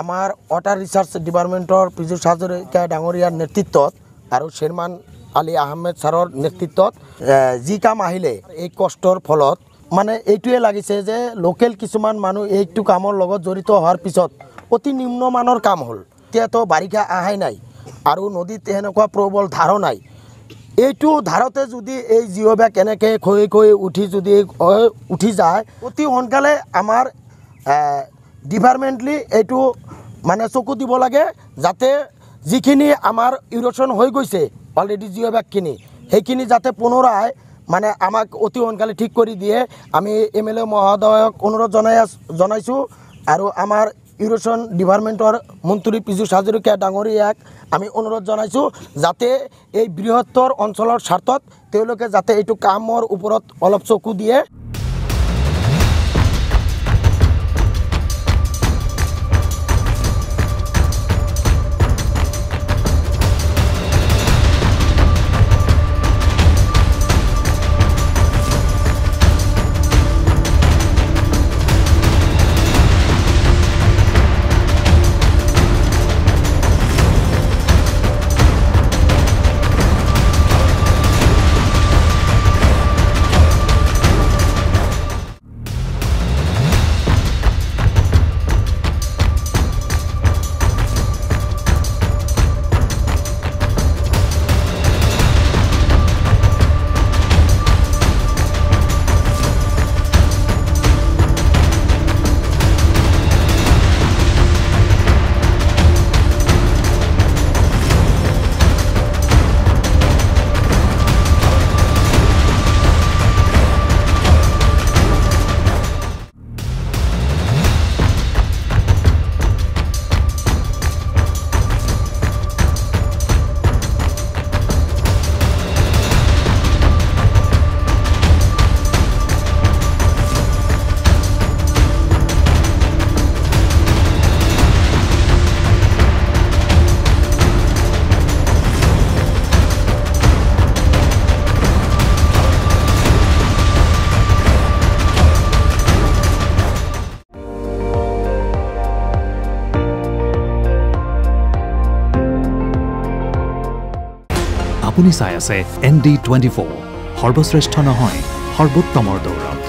আমাৰ water research ডিপাৰ্টমেণ্টৰ পীযুষ হাজৰিকা ডাঙৰীয়াৰ নেতৃত্বত আৰু চেয়াৰমান আলী আহমেদ ছাৰৰ নেতৃত্বত যি কাম আহিলে এই কষ্টৰ ফলত মানে এইটোৱে লাগিছে যে লোকেল কিছুমান মানুহ এইটো কামৰ লগত জড়িত হোৱাৰ পিছত অতি নিম্নমানৰ কাম হ'ল। এতিয়াতো বাৰিষা আহাই নাই আৰু নদীত এনেকুৱা প্ৰবল ধাৰো নাই। এইটো ধাৰতে যদি এই জিঅ' বেগ এনেকৈ খৈ উঠি যদি উঠি যায় অতি সোনকালে আমাৰ ডিপাৰ্টমেণ্টলি এইটো মানে চকু দিব লাগে যাতে যিখিনি আমাৰ ইৰোশ্যন হৈ গৈছে অলৰেডি জিঅ' বেগখিনি সেইখিনি যাতে পুনৰাই মানে আমাক অতি সোনকালে ঠিক কৰি দিয়ে। আমি MLA মহোদয়ক অনুৰোধ জনাইছোঁ আৰু আমাৰ ইৰোশ্যন ডিপাৰ্টমেণ্টৰ মন্ত্ৰী পীযুষ হাজৰিকা ডাঙৰীয়াক আমি অনুৰোধ জনাইছোঁ যাতে এই বৃহত্তৰ অঞ্চলৰ স্বাৰ্থত তেওঁলোকে যাতে এইটো কামৰ ওপৰত অলপ চকু দিয়ে। আপুনি চাই আছে ND24 সৰ্বশ্ৰেষ্ঠ নহয় সৰ্বোত্তমৰ দৌৰত।